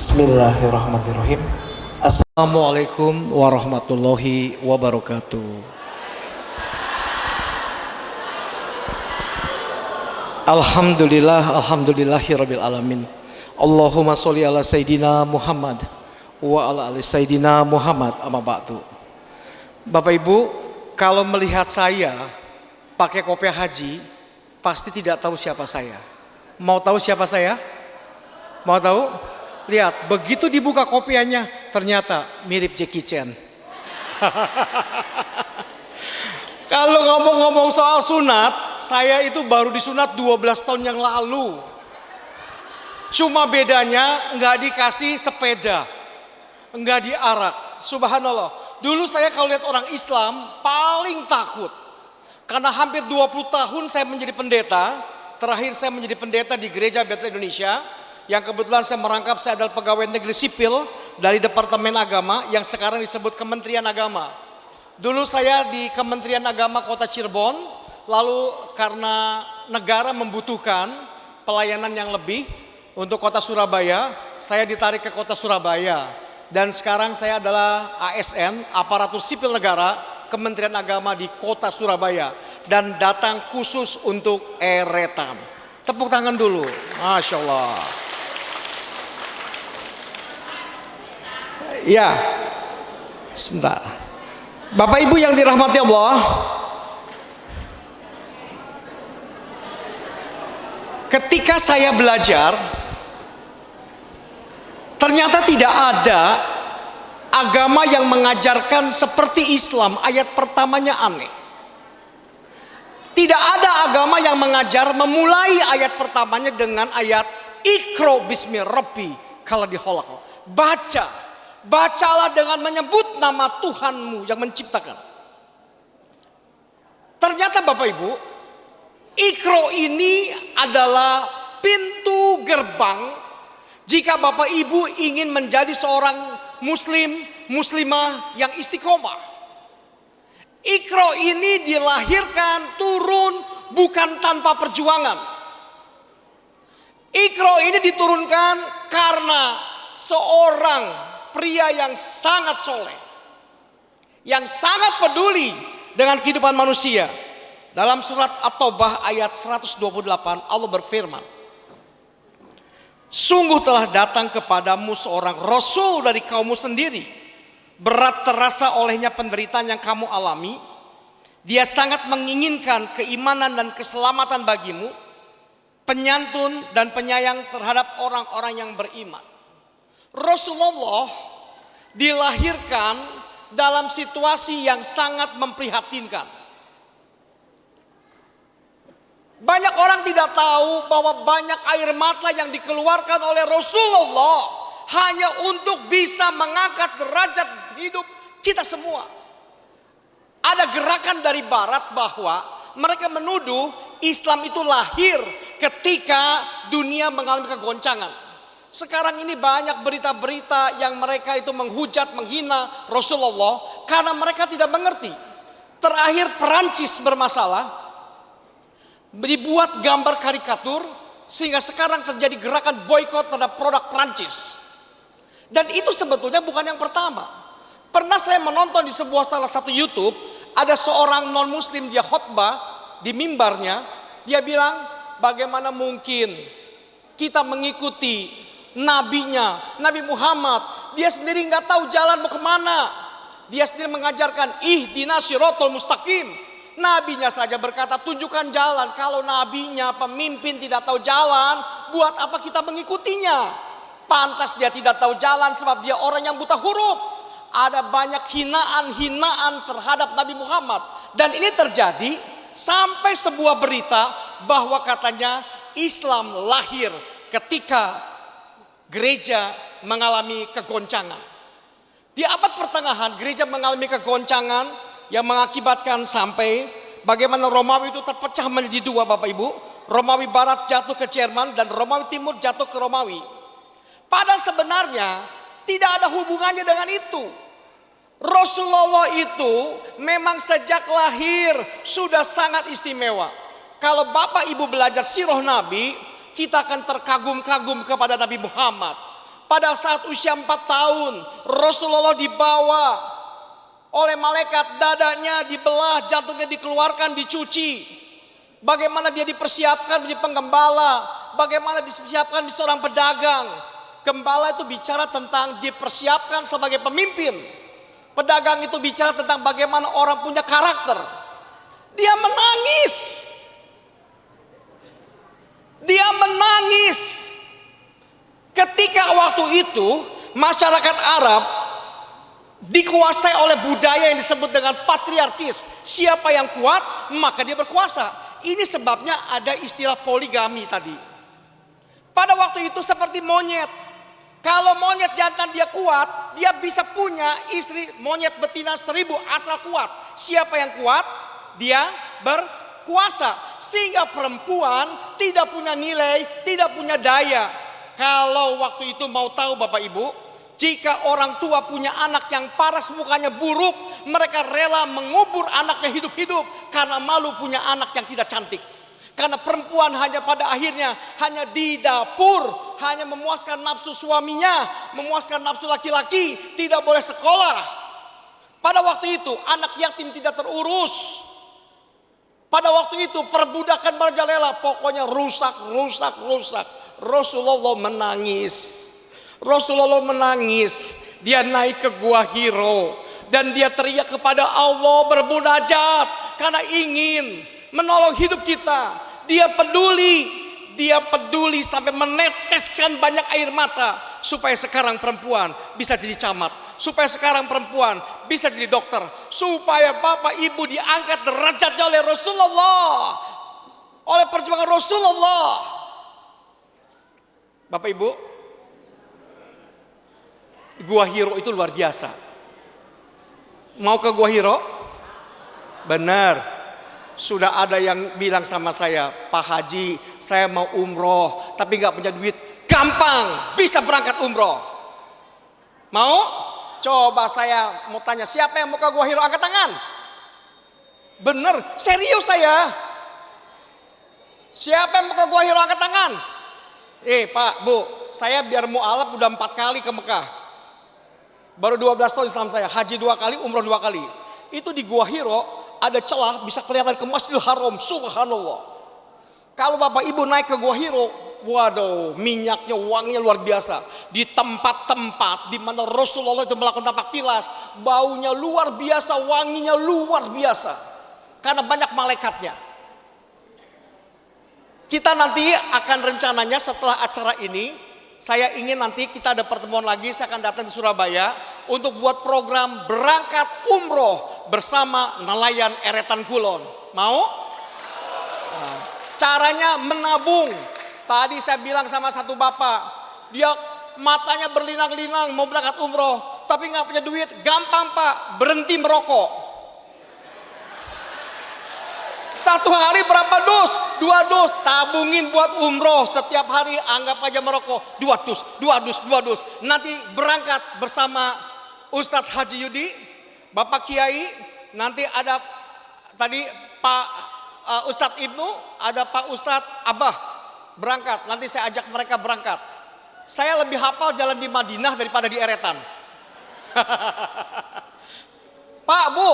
Bismillahirrahmanirrahim. Assalamualaikum warahmatullahi wabarakatuh. Alhamdulillahirabbil alamin. Allahumma sholli ala sayidina Muhammad wa ala ali sayidina Muhammad, amma ba'du. Bapak Ibu, kalau melihat saya pakai kopiah haji, pasti tidak tahu siapa saya. Mau tahu siapa saya? Mau tahu? Lihat, begitu dibuka kopiahnya, ternyata mirip Jackie Chan. Kalau ngomong-ngomong soal sunat, saya itu baru disunat 12 tahun yang lalu. Cuma bedanya nggak dikasih sepeda, nggak diarak. Subhanallah. Dulu saya kalau lihat orang Islam paling takut. Karena hampir 20 tahun saya menjadi pendeta. Terakhir saya menjadi pendeta di Gereja Bethel Indonesia. Yang kebetulan saya merangkap, saya adalah pegawai negeri sipil dari Departemen Agama yang sekarang disebut Kementerian Agama. Dulu saya di Kementerian Agama Kota Cirebon, lalu karena negara membutuhkan pelayanan yang lebih untuk Kota Surabaya, saya ditarik ke Kota Surabaya. Dan sekarang saya adalah ASN, Aparatur Sipil Negara, Kementerian Agama di Kota Surabaya. Dan datang khusus untuk eretan. Tepuk tangan dulu, Masya Allah. Ya, sebentar. Bapak Ibu yang dirahmati Allah, ketika saya belajar, ternyata tidak ada agama yang mengajarkan seperti Islam. Ayat pertamanya aneh. Tidak ada agama yang mengajar memulai ayat pertamanya dengan ayat Iqra bismi rabbi kalladzi khalaq. Bacalah dengan menyebut nama Tuhanmu yang menciptakan. Ternyata Bapak Ibu, Iqra ini adalah pintu gerbang jika Bapak Ibu ingin menjadi seorang muslimah yang istiqomah. Iqra ini dilahirkan turun bukan tanpa perjuangan. Iqra ini diturunkan karena seorang pria yang sangat soleh, yang sangat peduli dengan kehidupan manusia. Dalam surat At-Taubah ayat 128 Allah berfirman, sungguh telah datang kepadamu seorang rasul dari kaummu sendiri. Berat terasa olehnya penderitaan yang kamu alami. Dia sangat menginginkan keimanan dan keselamatan bagimu, penyantun dan penyayang terhadap orang-orang yang beriman. Rasulullah dilahirkan dalam situasi yang sangat memprihatinkan. Banyak orang tidak tahu bahwa banyak air mata yang dikeluarkan oleh Rasulullah hanya untuk bisa mengangkat derajat hidup kita semua. Ada gerakan dari barat bahwa mereka menuduh Islam itu lahir ketika dunia mengalami kegoncangan. Sekarang ini banyak berita-berita yang mereka itu menghujat, menghina Rasulullah karena mereka tidak mengerti. Terakhir Perancis bermasalah, dibuat gambar karikatur sehingga sekarang terjadi gerakan boykot terhadap produk Perancis. Dan itu sebetulnya bukan yang pertama. Pernah saya menonton di salah satu YouTube, ada seorang non muslim dia khotbah di mimbarnya, dia bilang bagaimana mungkin kita mengikuti nabinya, Nabi Muhammad, dia sendiri nggak tahu jalan mau kemana. Dia sendiri mengajarkan ihdinas siratal mustaqim. Nabinya saja berkata tunjukkan jalan. Kalau nabinya, pemimpin tidak tahu jalan, buat apa kita mengikutinya? Pantas dia tidak tahu jalan sebab dia orang yang buta huruf. Ada banyak hinaan-hinaan terhadap Nabi Muhammad. Dan ini terjadi sampai sebuah berita bahwa katanya Islam lahir ketika gereja mengalami kegoncangan. Di abad pertengahan gereja mengalami kegoncangan yang mengakibatkan sampai bagaimana Romawi itu terpecah menjadi dua Bapak Ibu. Romawi Barat jatuh ke Jerman dan Romawi Timur jatuh ke Romawi. Padahal sebenarnya tidak ada hubungannya dengan itu. Rasulullah itu memang sejak lahir sudah sangat istimewa. Kalau Bapak Ibu belajar sirah Nabi, kita akan terkagum-kagum kepada Nabi Muhammad. pada saat usia 4 tahun Rasulullah dibawa oleh malaikat, dadanya dibelah, jantungnya dikeluarkan, dicuci. Bagaimana dia dipersiapkan menjadi penggembala, bagaimana dipersiapkan menjadi seorang pedagang. Gembala itu bicara tentang dipersiapkan sebagai pemimpin. Pedagang itu bicara tentang bagaimana orang punya karakter. Dia menangis. Dia menangis. Ketika waktu itu masyarakat Arab dikuasai oleh budaya yang disebut dengan patriarkis. Siapa yang kuat maka dia berkuasa. Ini sebabnya ada istilah poligami tadi. Pada waktu itu seperti monyet. Kalau monyet jantan dia kuat, dia bisa punya istri monyet betina 1000 asal kuat. Siapa yang kuat dia berkuasa. Sehingga perempuan tidak punya nilai, tidak punya daya. Kalau waktu itu mau tahu Bapak Ibu, jika orang tua punya anak yang paras mukanya buruk, mereka rela mengubur anaknya hidup-hidup karena malu punya anak yang tidak cantik. Karena perempuan hanya pada akhirnya hanya di dapur, hanya memuaskan nafsu suaminya, memuaskan nafsu laki-laki, tidak boleh sekolah. Pada waktu itu anak yatim tidak terurus. Pada waktu itu perbudakan merajalela, pokoknya rusak. Rasulullah menangis. Rasulullah menangis. Dia naik ke Gua Hiro dan dia teriak kepada Allah bermunajat karena ingin menolong hidup kita. Dia peduli sampai meneteskan banyak air mata supaya sekarang perempuan bisa jadi camat, supaya sekarang perempuan bisa jadi dokter, supaya bapak ibu diangkat derajatnya oleh Rasulullah, oleh perjuangan Rasulullah. Bapak Ibu, Gua Hiro itu luar biasa. Mau ke Gua Hiro? Benar. Sudah ada yang bilang sama saya, Pak Haji, saya mau umroh tapi gak punya duit. Gampang, bisa berangkat umroh. Mau? Coba saya mau tanya, siapa yang mau ke Gua Hiro? Angkat tangan. Bener, serius saya. Siapa yang mau ke Gua Hiro? Angkat tangan. Pak, Bu, saya biar mu'alaf udah 4 kali ke Mekah. Baru 12 tahun Islam saya, haji 2 kali, umroh 2 kali. Itu di Gua Hiro ada celah bisa kelihatan ke Masjidil Haram, subhanallah. Kalau Bapak Ibu naik ke Gua Hiro, waduh, minyaknya, wanginya luar biasa. Di tempat-tempat di mana Rasulullah itu melakukan tapak tilas, baunya luar biasa, wanginya luar biasa. Karena banyak malaikatnya. Kita nanti akan rencananya setelah acara ini, saya ingin nanti kita ada pertemuan lagi, saya akan datang ke Surabaya untuk buat program berangkat umroh bersama nelayan Eretan Kulon. Mau? Nah, caranya menabung. Tadi saya bilang sama satu bapak, dia matanya berlinang-linang mau berangkat umroh, tapi nggak punya duit. Gampang Pak, berhenti merokok. 1 hari berapa dus? 2 dus, tabungin buat umroh. Setiap hari anggap aja merokok 2 dus. Nanti berangkat bersama Ustadz Haji Yudi, Bapak Kiai. Nanti ada tadi Pak Ustadz Ibnu, ada Pak Ustadz Abah berangkat. Nanti saya ajak mereka berangkat. Saya lebih hafal jalan di Madinah daripada di Eretan. Pak, Bu,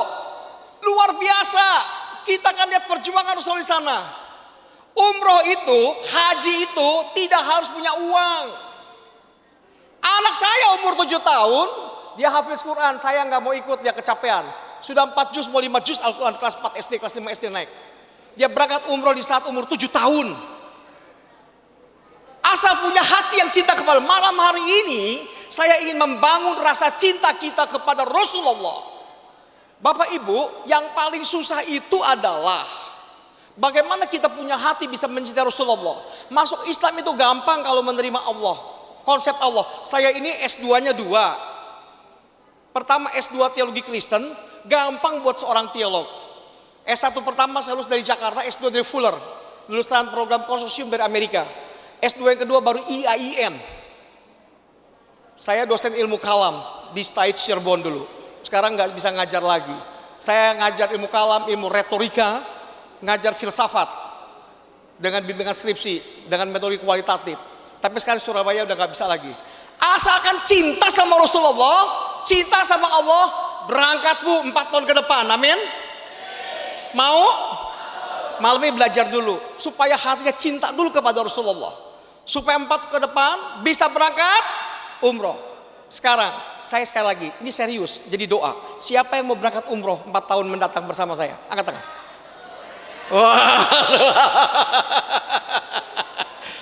luar biasa. Kita kan lihat perjuangan Rasul di sana. Umroh itu, haji itu tidak harus punya uang. Anak saya umur 7 tahun, dia hafiz Quran. Saya nggak mau ikut, dia kecapean. Sudah 4 juz, mau 5 juz Al-Quran, kelas 4 SD, kelas 5 SD naik. Dia berangkat umroh di saat umur 7 tahun. Asal punya hati yang cinta kepada malam hari ini, saya ingin membangun rasa cinta kita kepada Rasulullah. Bapak Ibu, yang paling susah itu adalah bagaimana kita punya hati bisa mencintai Rasulullah. Masuk Islam itu gampang kalau menerima Allah, konsep Allah. Saya ini S2-nya 2. Pertama S2 teologi Kristen, gampang buat seorang teolog. S1 pertama saya lulus dari Jakarta, S2 dari Fuller, lulusan program konsorsium dari Amerika. S2 yang kedua baru IAIN. Saya dosen ilmu kalam di State Cirebon dulu. Sekarang nggak bisa ngajar lagi. Saya ngajar ilmu kalam, ilmu retorika, ngajar filsafat dengan bimbingan skripsi, dengan metode kualitatif. Tapi sekarang Surabaya udah nggak bisa lagi. Asalkan cinta sama Rasulullah, cinta sama Allah, berangkat Bu 4 tahun ke depan. Amin. Mau? Malam ini belajar dulu supaya hatinya cinta dulu kepada Rasulullah, supaya 4 ke depan bisa berangkat umroh. Sekarang saya sekali lagi, ini serius, jadi doa. Siapa yang mau berangkat umroh 4 tahun mendatang bersama saya? Angkat tangan. Wah.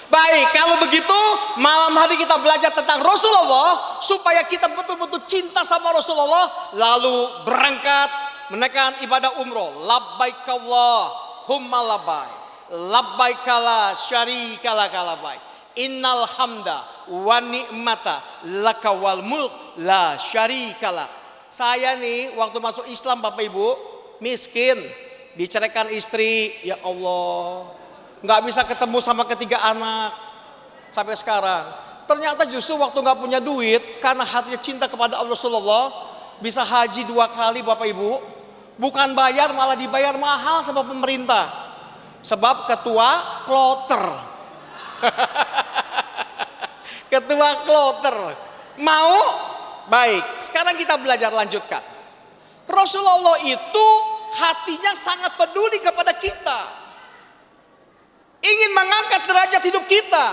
Baik, kalau begitu malam hari kita belajar tentang Rasulullah supaya kita betul-betul cinta sama Rasulullah, lalu berangkat menaikkan ibadah umroh. Labbaik Allahumma labbaik, labbaik la syarika lak labbaik, innal hamda wa ni'mata laka wal mulk la syarika lak. Saya nih waktu masuk Islam Bapak Ibu miskin, diceraikan istri, ya Allah, nggak bisa ketemu sama ketiga anak sampai sekarang. Ternyata justru waktu nggak punya duit, karena hatinya cinta kepada Rasulullah, bisa haji 2 kali Bapak Ibu. Bukan bayar, malah dibayar mahal sama pemerintah. Sebab ketua kloter. Ketua kloter. Mau? Baik, sekarang kita belajar lanjutkan. Rasulullah itu hatinya sangat peduli kepada kita, ingin mengangkat derajat hidup kita.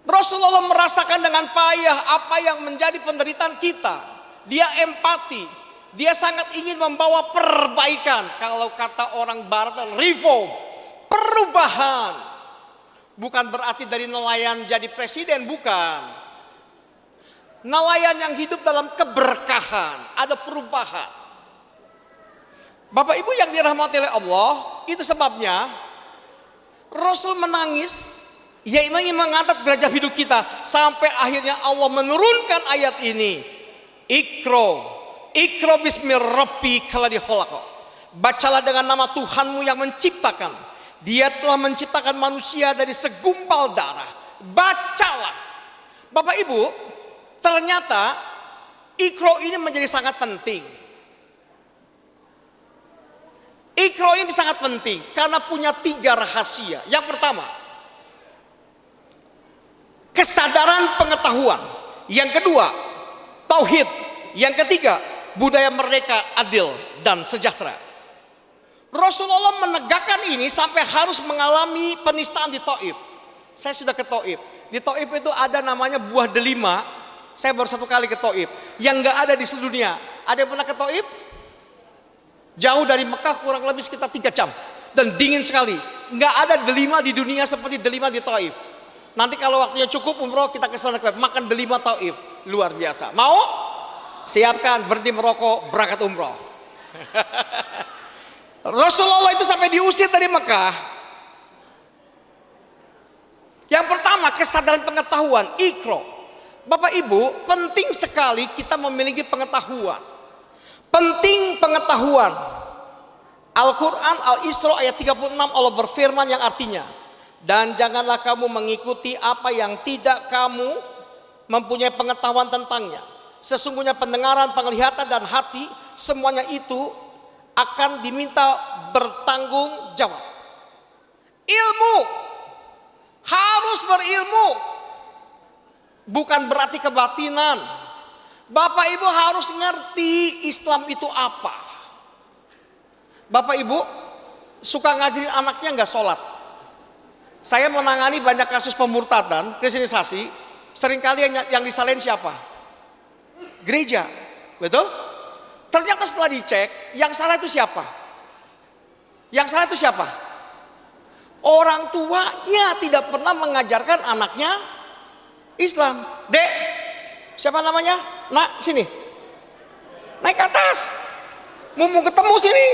Rasulullah merasakan dengan payah apa yang menjadi penderitaan kita. Dia empati, dia sangat ingin membawa perbaikan. Kalau kata orang barat, reform, perubahan. Bukan berarti dari nelayan jadi presiden, bukan. Nelayan yang hidup dalam keberkahan, ada perubahan. Bapak Ibu yang dirahmati oleh Allah, itu sebabnya Rasul menangis, ia ingin mengangkat derajat hidup kita, sampai akhirnya Allah menurunkan ayat ini. Ikro bismi rabbikal ladzi khalaq. Bacalah dengan nama Tuhanmu yang menciptakan. Dia telah menciptakan manusia dari segumpal darah. Bacalah. Bapak Ibu, ternyata Ikro ini menjadi sangat penting. Ikro ini sangat penting karena punya 3 rahasia. Yang pertama, kesadaran pengetahuan. Yang kedua, tauhid. Yang ketiga, budaya mereka adil dan sejahtera. Rasulullah menegakkan ini sampai harus mengalami penistaan di Taif. Saya sudah ke Taif. Di Taif itu ada namanya buah delima. Saya baru 1 kali ke Taif. Yang nggak ada di seluruh dunia. Ada yang pernah ke Taif? Jauh dari Mekah kurang lebih sekitar 3 jam. Dan dingin sekali. Nggak ada delima di dunia seperti delima di Taif. Nanti kalau waktunya cukup umroh kita ke sana, makan delima Taif. Luar biasa. Mau? Siapkan, berhenti merokok, berangkat umroh. Rasulullah itu sampai diusir dari Mekah. Yang pertama, kesadaran pengetahuan, ikro. Bapak Ibu, penting sekali kita memiliki pengetahuan. Penting pengetahuan. Al-Quran Al-Isra ayat 36 Allah berfirman yang artinya, dan janganlah kamu mengikuti apa yang tidak kamu mempunyai pengetahuan tentangnya. Sesungguhnya pendengaran, penglihatan dan hati, semuanya itu akan diminta bertanggung jawab. Ilmu, harus berilmu, bukan berarti kebatinan. Bapak Ibu harus ngerti Islam itu apa. Bapak Ibu suka ngajarin anaknya nggak sholat. Saya menangani banyak kasus pemurtadan, kristenisasi. Seringkali yang disalahin siapa? Gereja, betul? Ternyata setelah dicek, yang salah itu siapa? Yang salah itu siapa? Orang tuanya tidak pernah mengajarkan anaknya Islam. Dek, siapa namanya? Nak, sini. Naik ke atas. Mau ketemu sini.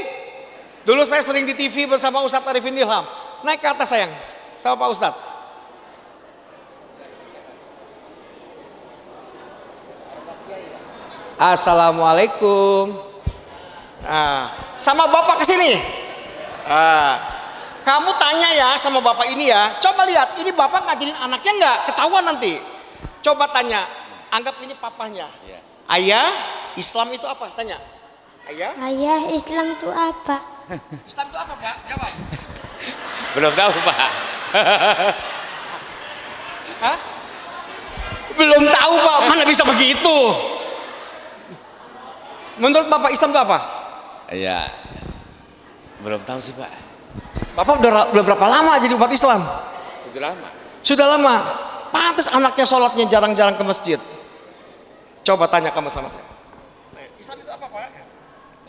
Dulu saya sering di TV bersama Ustadz Arifin Ilham. Naik ke atas sayang, sama Pak Ustadz. Assalamualaikum. Sama bapak kesini. Kamu tanya ya sama bapak ini ya. Coba lihat, ini bapak ngajarin anaknya nggak? Ketahuan nanti. Coba tanya. Anggap ini papahnya. Ayah, Islam itu apa? Tanya. Ayah? Ayah, Islam itu apa? Islam itu apa, Pak? Jawab. Belum tahu, Pak. Hah? Belum tahu Pak, mana bisa begitu. Menurut Bapak Islam itu apa? Ya, belum tahu sih Pak. Bapak udah berapa lama jadi umat Islam? Sudah lama. Sudah lama. Pantas anaknya sholatnya jarang-jarang ke masjid. Coba tanya kamu sama saya. Islam itu apa Pak?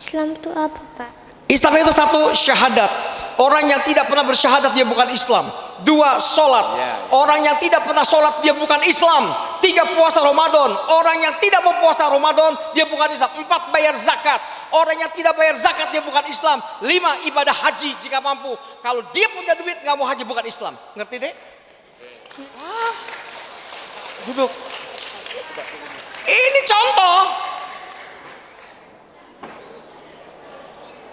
Islam itu apa, Pak? Islam itu satu, syahadat. Orang yang tidak pernah bersyahadat dia bukan Islam. Dua, sholat. Orang yang tidak pernah sholat dia bukan Islam. Tiga, puasa Ramadan. Orang yang tidak mau puasa Ramadan dia bukan Islam. Empat, bayar zakat. Orang yang tidak bayar zakat dia bukan Islam. Lima, ibadah haji jika mampu. Kalau dia punya duit nggak mau haji bukan Islam. Ngerti deh? Duduk. Ini contoh.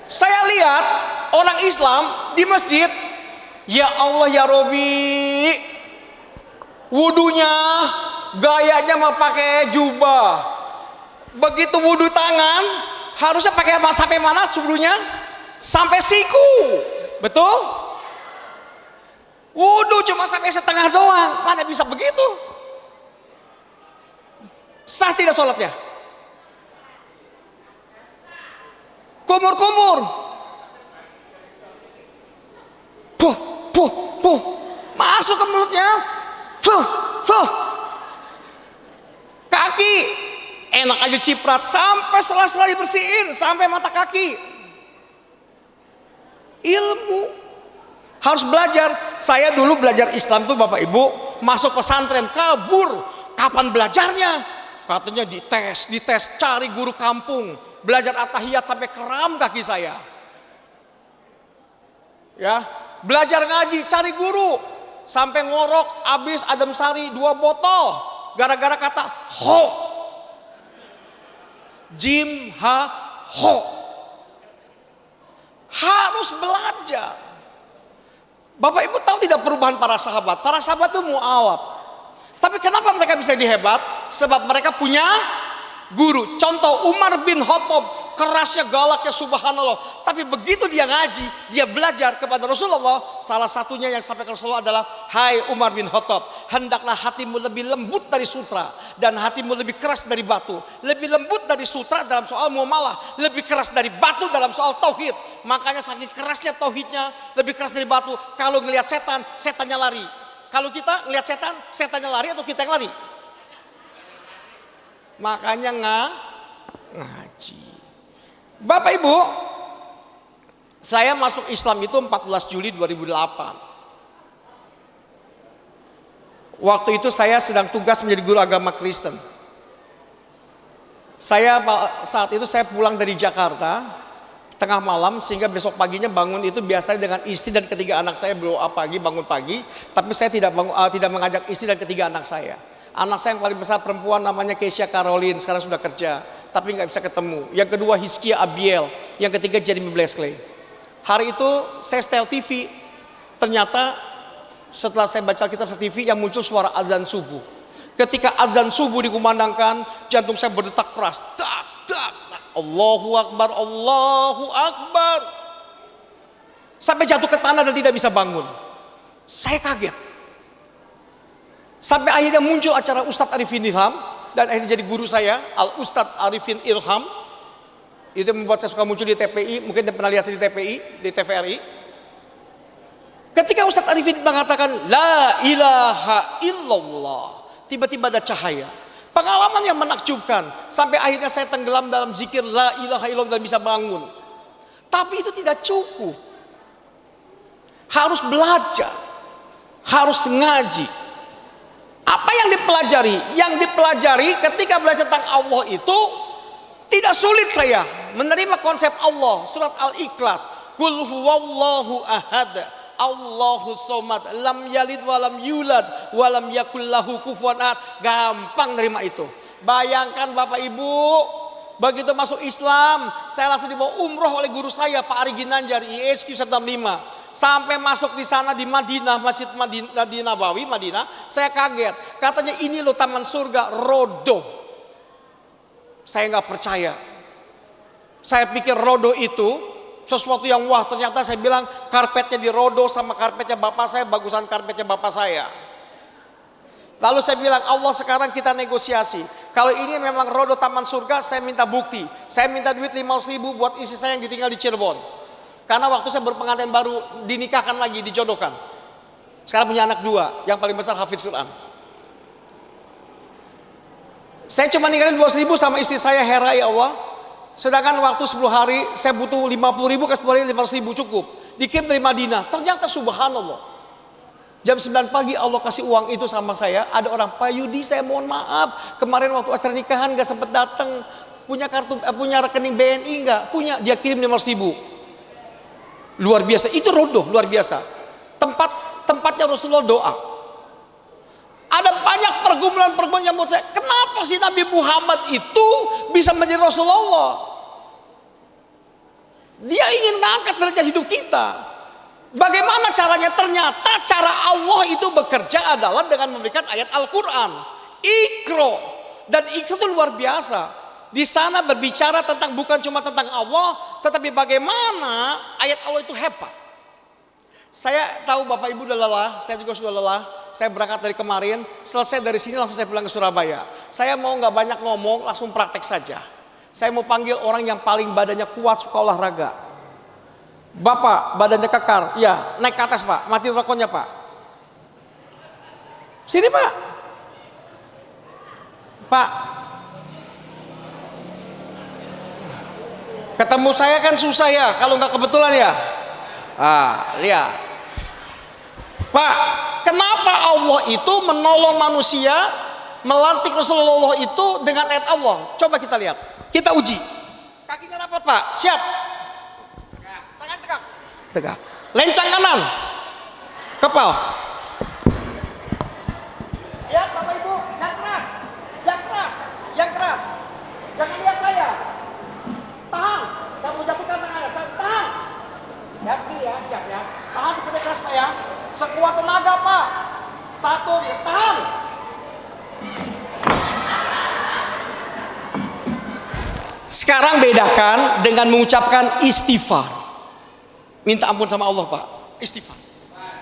Saya lihat orang Islam di masjid, ya Allah ya Robi, wudunya gayanya mau pakai jubah. Begitu wudu tangan, harusnya pakai sampai mana wudunya? Sampai siku. Betul? Wudu cuma sampai setengah doang, mana bisa begitu? Sah tidak sholatnya? Kumur-kumur, puh, masuk ke mulutnya, kaki, enak aja ciprat, sampai sela-sela dibersihin, sampai mata kaki. Ilmu, harus belajar. Saya dulu belajar Islam tuh Bapak Ibu, masuk pesantren, kabur. Kapan belajarnya? Katanya dites, cari guru kampung. Belajar at-tahiyat sampai kram kaki saya. Ya, belajar ngaji, cari guru sampai ngorok habis adem sari 2 botol gara-gara kata ho. Jim ha ho. Harus belajar. Bapak Ibu tahu tidak perubahan para sahabat? Para sahabat itu mu'alaf. Tapi kenapa mereka bisa dihebat? Sebab mereka punya guru. Contoh Umar bin Khattab, kerasnya, galaknya, subhanallah. Tapi begitu dia ngaji, dia belajar kepada Rasulullah. Salah satunya yang sampai ke Rasulullah adalah, hai Umar bin Khattab, hendaklah hatimu lebih lembut dari sutra dan hatimu lebih keras dari batu. Lebih lembut dari sutra dalam soal muamalah, lebih keras dari batu dalam soal tauhid. Makanya saking kerasnya tauhidnya, lebih keras dari batu. Kalau ngelihat setan, setannya lari. Kalau kita ngelihat setan, setannya lari atau kita yang lari? Makanya ngaji. Bapak Ibu, saya masuk Islam itu 14 Juli 2008. Waktu itu saya sedang tugas menjadi guru agama Kristen. Saat itu saya pulang dari Jakarta tengah malam, sehingga besok paginya bangun itu biasanya dengan istri dan ketiga anak saya berdoa pagi, bangun pagi. Tapi saya tidak mengajak istri dan ketiga anak saya. Anak saya yang paling besar perempuan namanya Keisha Caroline, sekarang sudah kerja, tapi nggak bisa ketemu. Yang kedua Hizkia Abiel, yang ketiga Jeremy Bleskley. Hari itu saya setel TV, ternyata setelah saya baca kitab TV yang muncul suara azan subuh. Ketika azan subuh dikumandangkan, jantung saya berdetak keras. Tak, tak, Allahu Akbar, Allahu Akbar. Sampai jatuh ke tanah dan tidak bisa bangun. Saya kaget. Sampai akhirnya muncul acara Ustadz Arifin Ilham, dan akhirnya jadi guru saya, Al Ustadz Arifin Ilham. Itu membuat saya suka muncul di TPI, mungkin Anda pernah lihat saya di TPI, di TVRI. Ketika Ustadz Arifin mengatakan La ilaha illallah, tiba-tiba ada cahaya. Pengalaman yang menakjubkan, sampai akhirnya saya tenggelam dalam zikir La ilaha illallah dan bisa bangun. Tapi itu tidak cukup. Harus belajar, harus ngaji. Apa yang dipelajari? Yang dipelajari ketika belajar tentang Allah itu tidak sulit saya menerima konsep Allah. Surat Al-Ikhlas, Qul huwallahu ahad, Allahu somad, lam yalid walam yulad, walam yakul lahu kufuwan ahad. Gampang nerima itu. Bayangkan Bapak Ibu, begitu masuk Islam, saya langsung dibawa umroh oleh guru saya Pak Ari Ginanjar, ISQ 165. Sampai masuk di sana di Madinah, Masjid Madinah di Nabawi, Madinah, saya kaget. Katanya ini loh taman surga, rodo. Saya nggak percaya. Saya pikir rodo itu sesuatu yang wah, ternyata saya bilang karpetnya di rodo sama karpetnya bapak saya, bagusan karpetnya bapak saya. Lalu saya bilang, Allah sekarang kita negosiasi. Kalau ini memang rodo taman surga, saya minta bukti. Saya minta duit 500.000 buat istri saya yang ditinggal di Cirebon. Karena waktu saya berpengantin baru dinikahkan lagi, dijodohkan. Sekarang punya anak 2, yang paling besar hafiz Quran. Saya cuma ninggalin 200.000 sama istri saya, Hera ya Allah. Sedangkan waktu 10 hari, saya butuh 50.000, ke 10 hari 500.000 cukup. Dikirim dari Madinah, ternyata subhanallah. Jam 9 pagi Allah kasih uang itu sama saya. Ada orang, Pak Yudi saya mohon maaf, kemarin waktu acara nikahan gak sempat datang. Punya punya rekening BNI gak? Punya, dia kirim 500.000. Luar biasa, itu rodoh, luar biasa. Tempatnya Rasulullah doa. Ada banyak pergumulan-pergumulan yang menurut saya, kenapa sih Nabi Muhammad itu bisa menjadi Rasulullah? Dia ingin mengangkat derajat hidup kita. Bagaimana caranya? Ternyata cara Allah itu bekerja adalah dengan memberikan ayat Al-Quran, Iqra. Dan Iqra itu luar biasa. Di sana berbicara tentang bukan cuma tentang Allah, tetapi bagaimana ayat Allah itu hebat. Saya tahu Bapak Ibu udah lelah, saya juga sudah lelah. Saya berangkat dari kemarin, selesai dari sini langsung saya pulang ke Surabaya. Saya mau nggak banyak ngomong, langsung praktek saja. Saya mau panggil orang yang paling badannya kuat, suka olahraga. Bapak badannya kekar, ya naik ke atas Pak, mati rokoknya Pak. Sini Pak. Pak, ketemu saya kan susah ya, kalau nggak kebetulan ya. Lihat. Pak, kenapa Allah itu menolong manusia, melantik Rasulullah itu dengan ayat Allah? Coba kita lihat, kita uji. Kakinya rapat Pak, siap. Tegak. Lencang kanan. Kepal. Ya Bapak Ibu, yang keras. Yang keras. Yang keras. Jangan lihat saya. Tahan. Saya mau jatuhkan tangannya. Tahan. Siap ya, siap ya. Tahan seperti keras Pak ya. Sekuat tenaga Pak. 1, tahan. Sekarang bedakan dengan mengucapkan istighfar. Minta ampun sama Allah Pak, istighfar.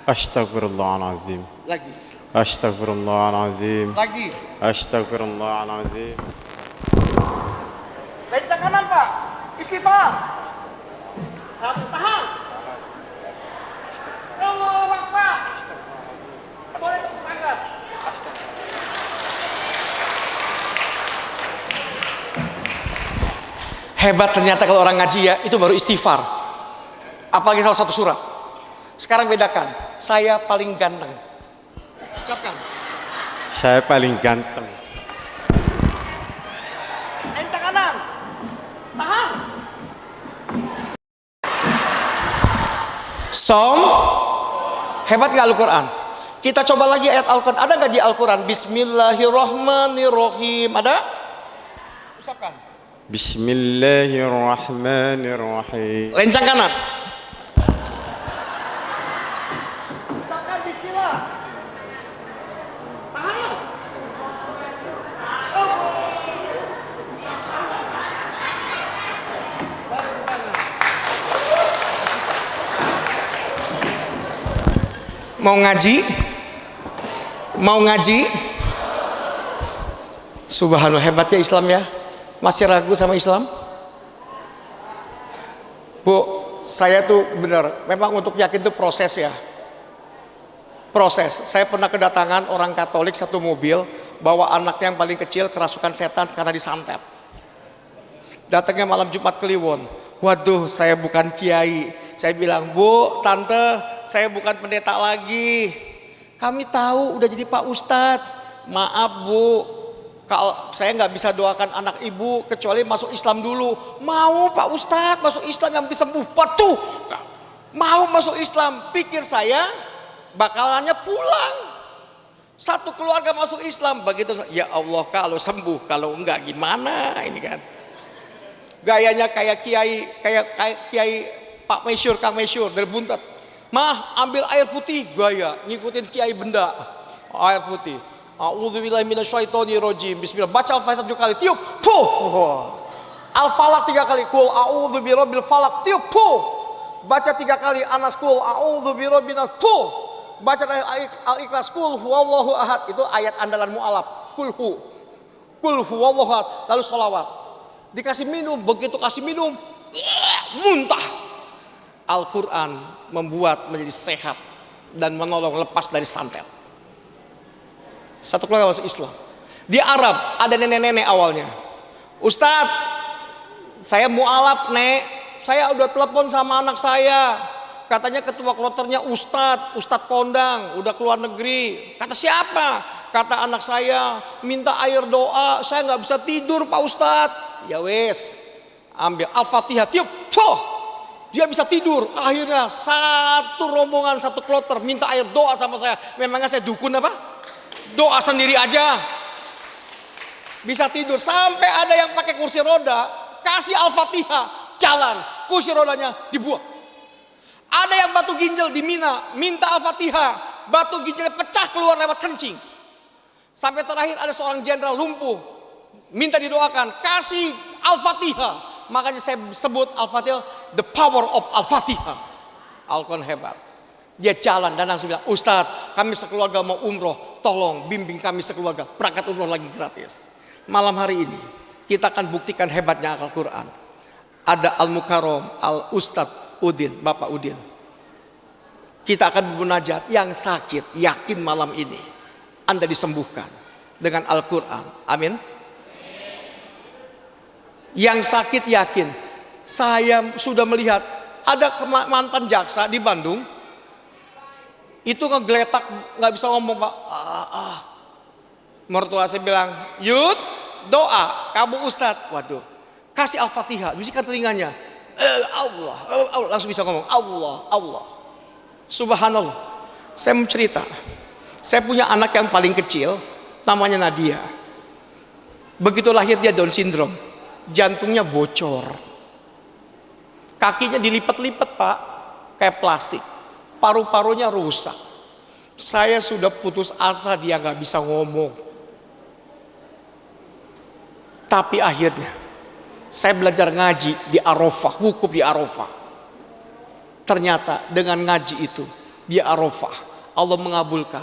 Astagfirullahaladzim. Lagi. Astagfirullahaladzim. Lagi. Astagfirullahaladzim. Lencang kanan Pak, istighfar. 1, tahan. Allahu Akbar. Boleh tepuk tangan. Hebat ternyata kalau orang ngaji ya, itu baru istighfar. Apalagi salah satu surat. Sekarang bedakan, saya paling ganteng. Ucapkan. Saya paling ganteng. Lencang kanan. Tahan. Som. Hebat gak Al-Quran? Kita coba lagi ayat Al-Quran. Ada gak di Al-Quran? Bismillahirrahmanirrahim. Ada? Ucapkan. Bismillahirrahmanirrahim. Lencang kanan. Ucapkan bismillah. Tahan. Mau ngaji? Mau ngaji? Subhanallah, hebatnya Islam ya. Masih ragu sama Islam? Bu, saya tuh benar, memang untuk yakin itu proses ya. Proses. Saya pernah kedatangan orang Katolik satu mobil, bawa anaknya yang paling kecil kerasukan setan karena disantet. Datangnya malam Jumat Kliwon. Waduh, saya bukan kiai. Saya bilang, Bu, tante, saya bukan pendeta lagi. Kami tahu udah jadi Pak Ustadz. Maaf Bu, kalau saya nggak bisa doakan anak ibu kecuali masuk Islam dulu. Mau Pak Ustadz masuk Islam yang bisa sembuh? Waduh, mau masuk Islam. Pikir saya bakalannya pulang. Satu keluarga masuk Islam. Begitu, ya Allah kalau sembuh, kalau enggak gimana ini kan. Gayanya kayak kiai, kayak kiai Pak Mesyur, Kang Mesyur dari Buntet. Mah ambil air putih, gaya ngikutin kiai benda. Air putih. A'udzubillahi minasyaitonirrajim. Bismillah. Baca Al-Fatihah 7 kali, tiup. Puh. Al-Falaq 3 kali. Qul a'udzu birabbil falaq, tiup. Puh. Baca 3 kali Anas, qul a'udzu birabbin nas. Puh. baca Al-Ikhlas, kul huwallahu ahad, itu ayat andalan mu'alaf, kul huwallahu ahad, lalu sholawat. Dikasih minum, begitu kasih minum, muntah. Al-Quran membuat menjadi sehat dan menolong lepas dari santet. Satu keluarga masuk Islam. Di Arab ada nenek-nenek awalnya. Ustadz, saya mu'alaf nek, saya udah telepon sama anak saya. Katanya ketua kloternya Ustadz kondang, udah keluar negeri. Kata siapa? Kata anak saya, minta air doa, saya nggak bisa tidur Pak Ustadz. Ya wes, ambil Al-Fatihah, tiup, dia bisa tidur. Akhirnya satu rombongan, satu kloter minta air doa sama saya. Memangnya saya dukun apa? Doa sendiri aja bisa tidur. Sampai ada yang pakai kursi roda, kasih Al-Fatihah, jalan, kursi rodanya dibuang. Ada yang batu ginjal di Mina, minta Al-Fatihah, batu ginjalnya pecah keluar lewat kencing. Sampai terakhir ada seorang jenderal lumpuh, minta didoakan, kasih Al-Fatihah. Makanya saya sebut Al-Fatihah the power of Al-Fatihah. Al-Quran hebat. Dia jalan dan langsung bilang, Ustadz, kami sekeluarga mau umroh, tolong bimbing kami sekeluarga, berangkat umroh lagi gratis. Malam hari ini kita akan buktikan hebatnya Al-Quran. Ada Al-Mukarram, Al-Ustadz Udin, Bapak Udin. Kita akan bermunajat, yang sakit yakin malam ini Anda disembuhkan dengan Al-Quran. Amin. Yang sakit yakin. Saya sudah melihat ada mantan jaksa di Bandung, itu ngegeletak, nggak bisa ngomong Pak. Mertua saya bilang, Yud, doa, kamu Ustadz. Waduh, kasih Al-Fatihah, bisikan telinganya. Allah, langsung bisa ngomong Allah. Subhanallah. Saya mau cerita, saya punya anak yang paling kecil, namanya Nadia. Begitu lahir dia Down syndrome, jantungnya bocor, kakinya dilipat-lipat Pak, kayak plastik, paru-parunya rusak. Saya sudah putus asa, dia nggak bisa ngomong. Tapi akhirnya saya belajar ngaji di Arafah, wukuf di Arafah. Ternyata dengan ngaji itu di Arafah, Allah mengabulkan.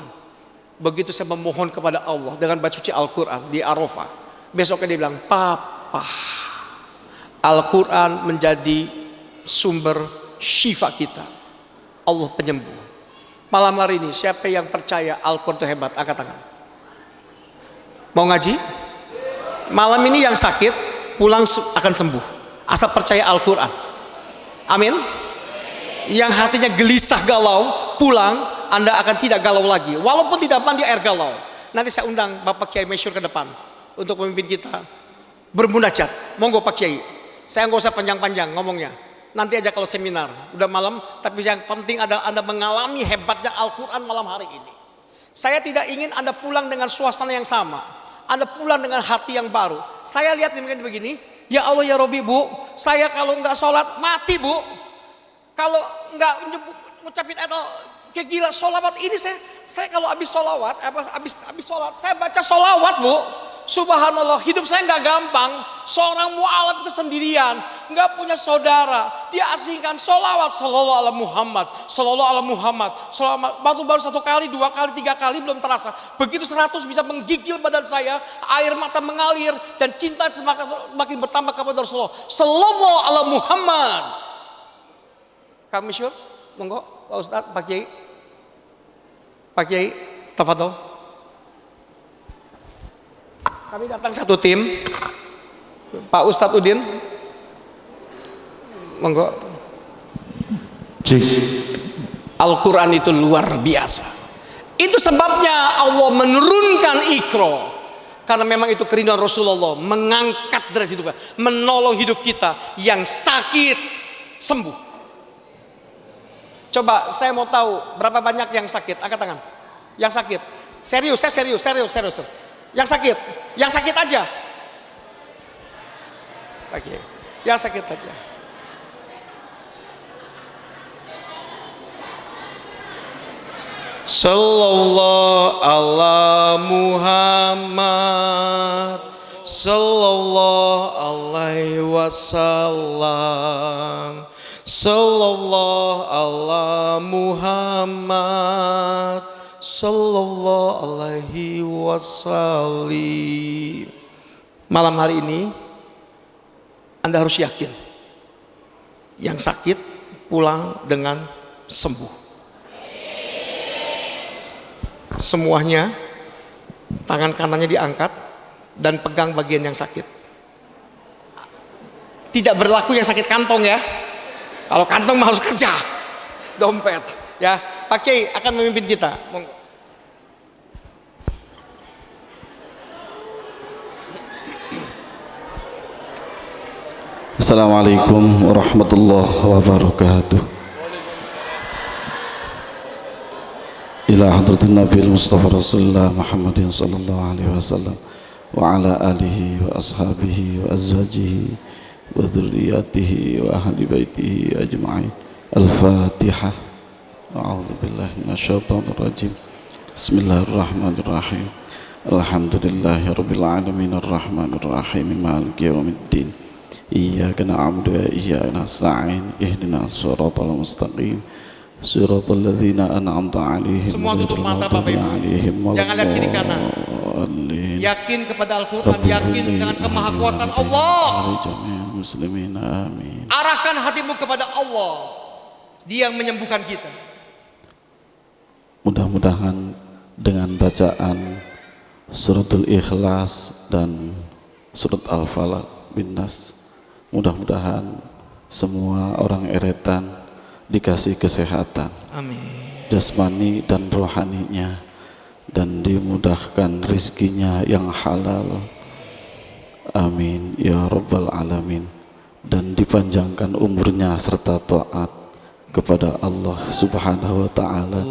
Begitu saya memohon kepada Allah dengan baca suci Al-Quran di Arafah, besoknya dia bilang, Papa, Al-Quran menjadi sumber syifa kita. Allah penyembuh. Malam hari ini siapa yang percaya Al-Quran itu hebat? Angkat tangan. Mau ngaji? Malam ini yang sakit pulang akan sembuh, asal percaya Al-Quran. Amin. Yang hatinya gelisah galau, pulang Anda akan tidak galau lagi, walaupun tidak mandi air galau. Nanti saya undang Bapak Kiai Masyur ke depan untuk memimpin kita bermunajat. Monggo Pak Kiai, saya nggak usah panjang-panjang ngomongnya, nanti aja kalau seminar udah malam. Tapi yang penting adalah Anda mengalami hebatnya Al-Quran malam hari ini. Saya tidak ingin Anda pulang dengan suasana yang sama, Anda pulang dengan hati yang baru. Saya lihat begini, ya Allah ya Robi Bu, saya kalau nggak sholat mati Bu. Kalau nggak ngucapin atau kayak gila sholawat ini, saya kalau habis sholawat, habis sholat saya baca sholawat Bu. Subhanallah, hidup saya nggak gampang. Seorang mu'alaf itu sendirian, nggak punya saudara, dia asingkan sholawat sallallahu ala Muhammad, sallallahu ala Muhammad, sholawat baru satu kali, dua kali, tiga kali belum terasa. Begitu 100 bisa menggigil badan saya, air mata mengalir dan cinta semakin bertambah kepada Rasulullah sallallahu ala Muhammad. Kami syur, monggo Pak Ustadz, Pak Kiai, tafadhol. Kami datang satu tim, Pak Ustadz Udin, monggo. Al-Quran itu luar biasa. Itu sebabnya Allah menurunkan Iqra, karena memang itu kerinduan Rasulullah, mengangkat derajat hidup, menolong hidup kita yang sakit sembuh. Coba saya mau tahu berapa banyak yang sakit, angkat tangan. Yang sakit, serius, saya serius. Yang sakit aja. Oke, yang sakit saja. Sallallahu ala Muhammad, sallallahu alaihi wasallam, Sallallahu ala Muhammad, sallallahu alaihi wasallim. Malam hari ini Anda harus yakin, yang sakit pulang dengan sembuh. Semuanya tangan kanannya diangkat dan pegang bagian yang sakit. Tidak berlaku yang sakit kantong ya. Kalau kantong mah harus kerja, dompet ya. Pak Kiai akan memimpin kita. Assalamualaikum warahmatullahi wabarakatuh. Ila hadratin Nabi Mustafa Rasulullah Muhammadin sallallahu alaihi wasallam wa ala alihi wa ashabihi wa azwajihi wa dhurriyyatihi wa ahli baitihi ajma'in. Al-Fatihah. A'udzu billahi minasyaitonir rajim. Bismillahirrahmanirrahim. Alhamdulillahi rabbil alamin arrahmanir rahim maliki yaumiddin. Iyyaka na'budu wa iyyaka nasta'in ihdinas siratal mustaqim siratal ladzina an'amta 'alaihim. Semua tutup mata Bapak Ibu. Jangan lihat kiri kanan. Yakin kepada Al-Qur'an, yakin dengan kemahakuasaan Allah. Muslimin amin. Arahkan hatimu kepada Allah. Dia yang menyembuhkan kita. Mudah-mudahan dengan bacaan suratul Ikhlas dan surat Al-Falaq bin Nas, mudah-mudahan semua orang eretan dikasih kesehatan, amin, jasmani dan rohaninya, dan dimudahkan rizkinya yang halal, amin ya rabbal alamin, dan dipanjangkan umurnya serta taat kepada Allah subhanahu wa ta'ala,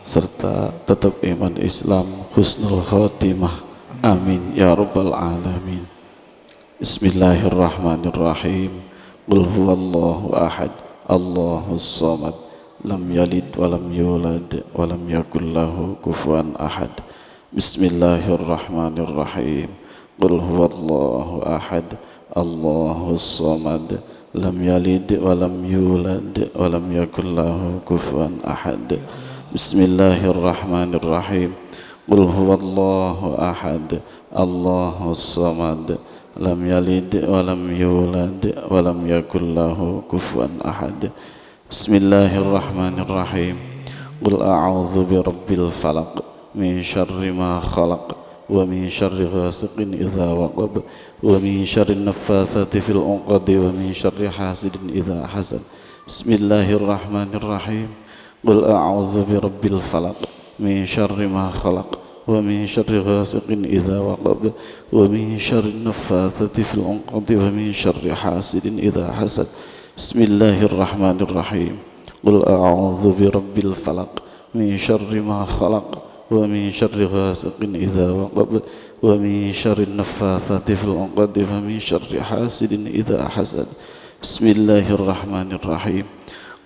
serta tetap iman Islam, husnul khotimah, amin ya rabbal alamin. Bismillahirrahmanirrahim. Qul huwallahu ahad, Allahus samad, lam yalid walam yulad walam yakul lahu kufuwan ahad. Bismillahirrahmanirrahim. Qul huwallahu ahad, Allahus samad, lam yalid walam yulad walam yakul lahu kufuwan ahad. Bismillahirrahmanirrahim. Qul huwallahu ahad, Allahus samad, lam yalid walam yulad walam yakul lahu kufuwan ahad. Bismillahirrahmanirrahim. Qul a'udzu birabbil falaq min syarri ma khalaq wa min syarri ghasiqin idza waqab wa min syarri naffatsati fil 'uqad wa min syarri hasidin idza hasad. Bismillahirrahmanirrahim. Qul a'udzu birabbil falaq min syarri ma khalaq wa min syarri ghasiqin idza waqab wa min syarri naffatsati fil 'uqad wa min syarri hasidin idza hasad. Bismillahirrahmanirrahim. Qul a'udzu birabbil falaq min syarri ma khalaq wa min syarri ghasiqin idza waqab wa min syarri naffatsati fil 'uqad wa min syarri hasidin idza hasad. Bismillahirrahmanirrahim.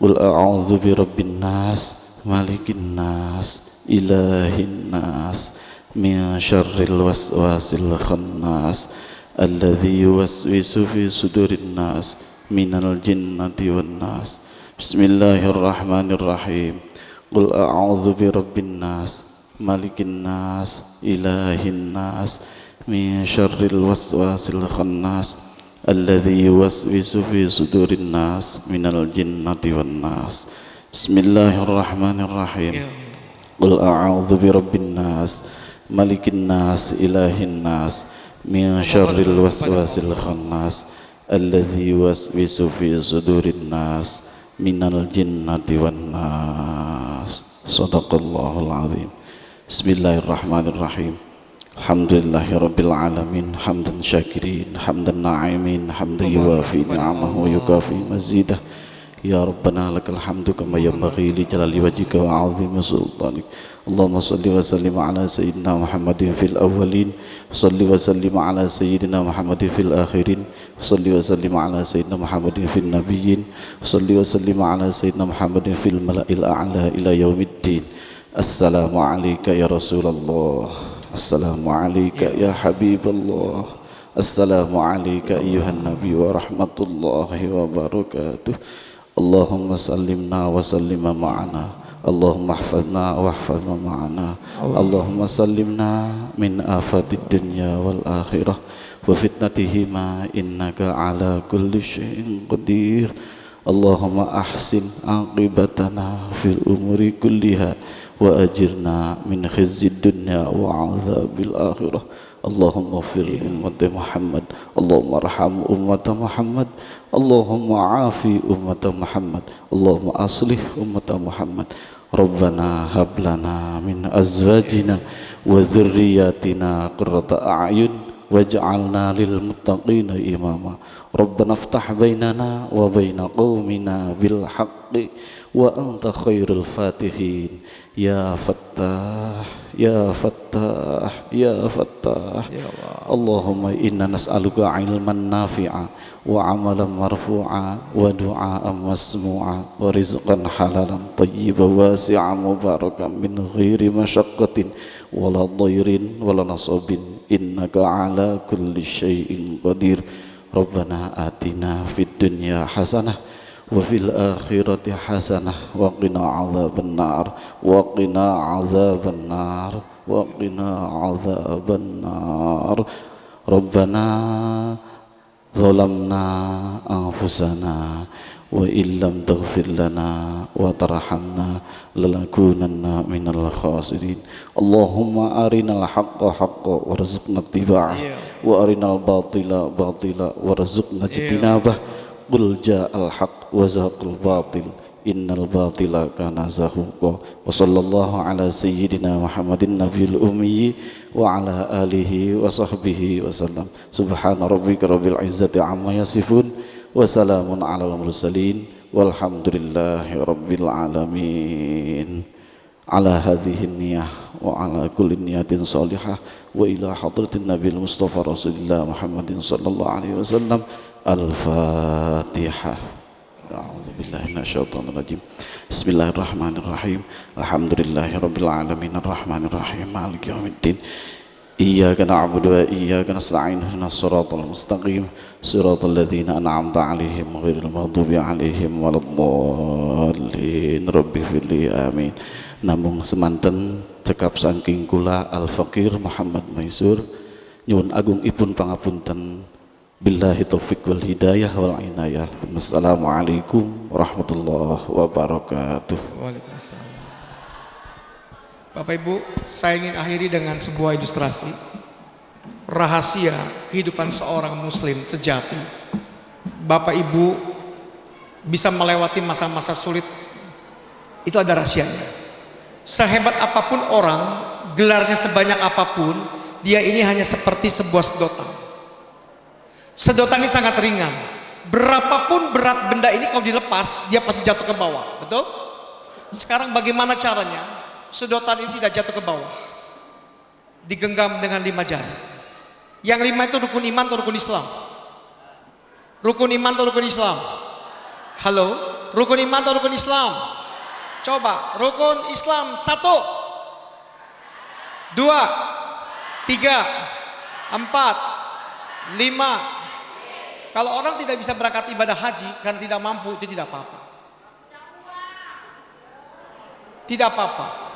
Qul a'udzu birabbin nas malikin nas ilahin nas min syarril waswasil khannas alladzi yuwaswisu fi sudurin nas minal jinnati wan nas. Bismillahirrahmanirrahim. Qul a'udzu birabbin nas malikin nas ilahin nas min syarril waswasil khannas alladzi yuwaswisu fi sudurin nas minal jinnati wan nas. Bismillahirrahmanirrahim. Qul a'udzu birabbin nas malikin nas ilahin nas min syarril waswasil khannas alladzi yuwaswisu fi sudurin nas minal jinnati wan nas. Shadaqallahul azim. Bismillahirrahmanirrahim. Alhamdulillahi rabbil alamin, hamdan syakirin, hamdan na'imin, hamdan yuwafi ni'amahu wa yukafi mazidah. Ya Rabbana lakal hamdu kama yanbaghi li jalali wajhika wa 'azimi sultanik. Allahumma salli wa sallim ala sayyidina Muhammadin fil awwalin, salli wa sallim ala sayyidina Muhammadin fil akhirin, salli wa sallim ala sayyidina Muhammadin fil nabiyyin, salli wa sallim ala sayyidina Muhammadin fil mala'il a'la ila yaumiddin. Assalamu alayka ya Rasulullah, assalamu alayka ya Habiballah, assalamu alayka ayyuhan nabi wa rahmatullahi wa barakatuh. اللهم سلمنا وسلم معنا اللهم احفظنا واحفظ معنا اللهم سلمنا من آفات الدنيا والآخرة وفتنتهما إنك على كل شيء قدير اللهم أحسن عاقبتنا في الأمور كلها وأجرنا من خزي الدنيا وعذاب الآخرة اللهم اغفر لأمة محمد اللهم ارحم أمة محمد اللهم عافي أمة محمد اللهم أصلح أمة محمد ربنا هب لنا من أزواجنا وذرياتنا قرة أعين واجعلنا للمتقين إماما ربنا افتح بيننا وبين قومنا بالحق وأنت خير الفاتحين يا فتاح يا فتاح يا فتاح اللهم إنا نسألك علما نافعا وعملا مرفوعا ودعاء مسموعا ورزقا حلالا طيبا واسعا مباركا من غير مشقة ولا ضير ولا نصب إنك على كل شيء قدير ربنا آتنا في الدنيا حسنة وفي الآخرة حسنة وقنا عذاب النار وقنا عذاب النار وقنا عذاب النار ربنا ظلمنا أنفسنا وإن لم تغفر لنا وترحمنا لنكونن من الخاسرين اللهم أرنا الحق حقا وارزقنا اتباعه وأرنا الباطل باطلا وارزقنا اجتنابه قل جاء الحق وزهق الباطل إن الباطل كان زهوقا وصلى الله على سيدنا محمد النبي الأمي وعلى آله وصحبه وسلم سبحان ربك رب العزة عما يصفون وسلام على المرسلين والحمد لله رب العالمين على هذه النية وعلى كل نية صالحة وإلى حضرة النبي المصطفى رسول الله محمد صلى الله عليه وسلم الفاتحة أعوذ بالله من الشيطان الرجيم بسم الله الرحمن الرحيم الحمد لله رب العالمين الرحمن الرحيم مالك يوم الدين إياك نعبد وإياك نستعين اهدنا الصراط المستقيم صراط الذين أنعمت عليهم غير المغضوب عليهم ولا الضالين رب اغفر لي آمين. Namung semanten cekap saking kula Al Fakir Muhammad Maisur nyuwun agung ipun pangapunten billahi taufik wal hidayah wal inayah. Assalamualaikum warahmatullahi wabarakatuh. Waalaikumsalam. Bapak Ibu, saya ingin akhiri dengan sebuah ilustrasi rahasia kehidupan seorang muslim sejati. Bapak Ibu bisa melewati masa-masa sulit, itu ada rahasianya. Sehebat apapun orang, gelarnya sebanyak apapun, dia ini hanya seperti sebuah sedotan. Sedotan ini sangat ringan. Berapapun berat benda ini kalau dilepas, dia pasti jatuh ke bawah. Betul? Sekarang bagaimana caranya? Sedotan ini tidak jatuh ke bawah. Digenggam dengan 5 jari. Yang 5 itu rukun iman atau rukun Islam? Rukun iman atau rukun Islam? Halo? Rukun iman atau rukun Islam? Coba, rukun Islam 1 2 3 4 5. Kalau orang tidak bisa berangkat ibadah haji karena tidak mampu, itu tidak apa-apa. Tidak apa-apa.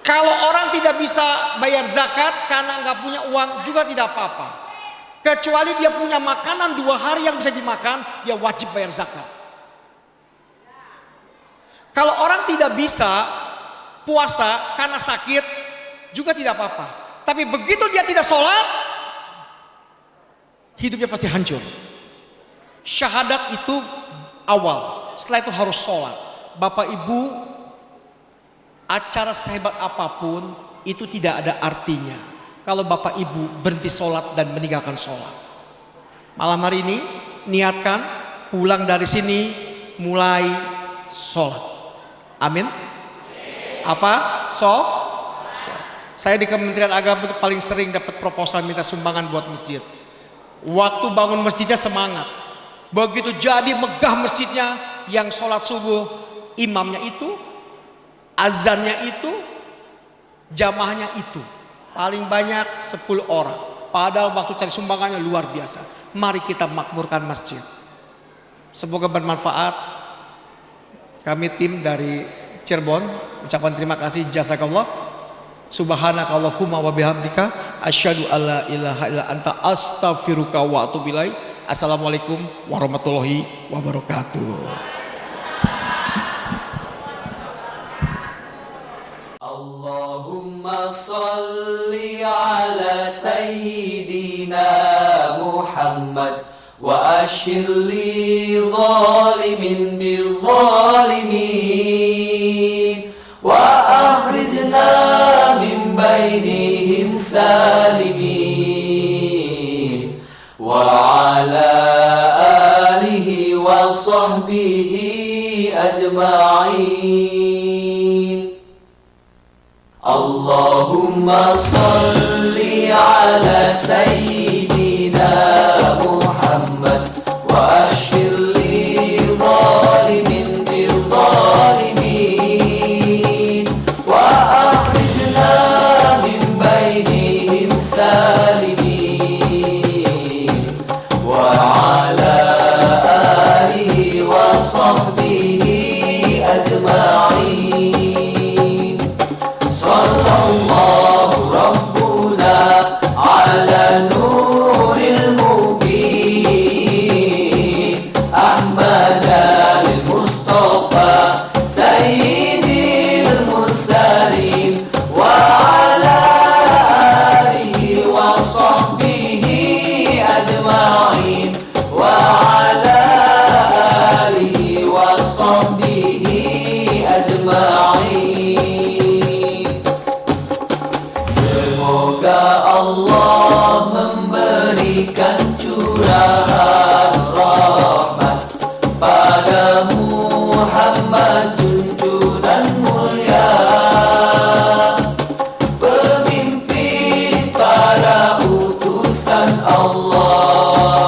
Kalau orang tidak bisa bayar zakat karena nggak punya uang juga tidak apa-apa. Kecuali dia punya makanan 2 hari yang bisa dimakan, dia wajib bayar zakat. Kalau orang tidak bisa puasa karena sakit juga tidak apa-apa. Tapi begitu dia tidak sholat, hidupnya pasti hancur. Syahadat itu awal, setelah itu harus sholat. Bapak Ibu, acara sehebat apapun itu tidak ada artinya kalau Bapak Ibu berhenti sholat dan meninggalkan sholat. Malam hari ini niatkan pulang dari sini mulai sholat. Amin. Apa? Saya di Kementerian Agama itu paling sering dapat proposal minta sumbangan buat masjid. Waktu bangun masjidnya semangat. Begitu jadi megah masjidnya, yang sholat subuh imamnya itu, azannya itu, jamaahnya itu. Paling banyak 10 orang. Padahal waktu cari sumbangannya luar biasa. Mari kita makmurkan masjid. Semoga bermanfaat. Kami tim dari Cirebon ucapan terima kasih, jazakallah. Subhanakallahumma wa bihamdika asyhadu alla ilaha illa anta astaghfiruka wa atubu ilaik. Assalamualaikum warahmatullahi wabarakatuh. Allahumma salli ala sayyidina Muhammad wa ashir li zalimin bil zalimin wa akhrijna min bainihim salimin wa ala alihi wa sahbihi ajma'in. Allahumma salli ala sayyidina Muhammad wa ashir li zalimin bil zalimin wa akhrijna min bainihim salimin wa ala alihi wa sahbihi ajma'in. Sallallahu Rabbuna ala nuril mubin Ahmad al-Mustafa Sayyidil Mursalin wa ala alihi wa sahbihi ajma'in wa ala alihi wa sahbihi ajma'in. Semoga Allah memberikan curahan rahmat pada Muhammad junjungan mulia, pemimpin para utusan Allah,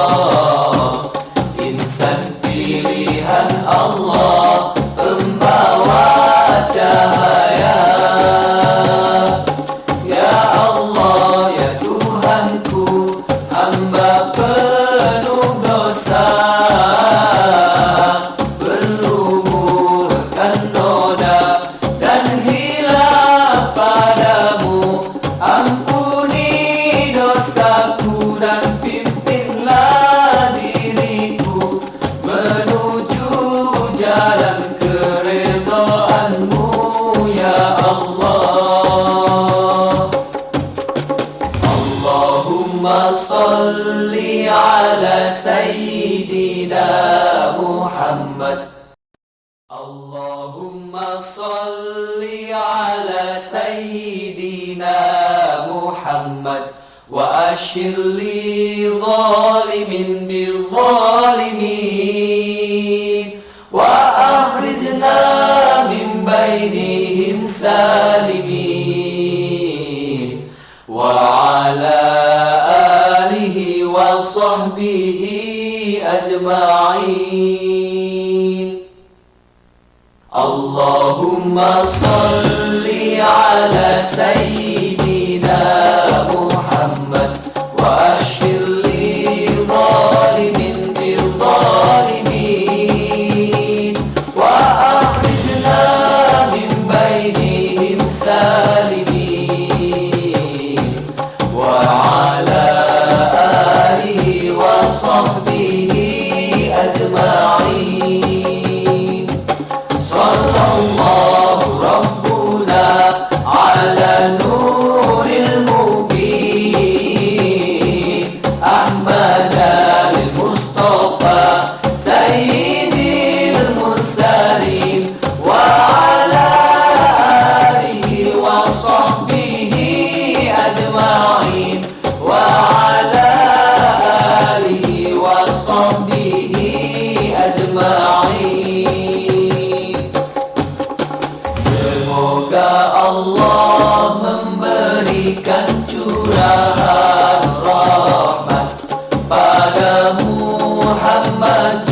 insan pilihan Allah, pembawa cahaya. Ya Allah, ya Tuhanku, hamba penuh dosa, berlumurkan noda dan hilaf padamu. Ampuni dosaku dan pimpinlah diriku menuju jalan keridhaanmu, ya Allah. Allahumma salli ala sayyidina Muhammad. Allahumma salli ala sayyidina Muhammad wa ashir li zalimin bil zalimin wa akhrijna min bainihim salimin wa ala alihi wa sahbihi ajma'in. Allahumma salli ala sayyidina Muhammad wa ashir li zalimin bil zalimin wa akhrijna min bainihim salimin wa ala alihi wa sahbihi ajma'in. Sallallahu Rabbuna ala nuril mubin Ahmad al-Mustafa Sayyidil Mursalin wa ala alihi wa sahbihi ajma'in wa ala alihi wa sahbihi ajma'in. Semoga Allah memberikan curahan rahmat pada Muhammad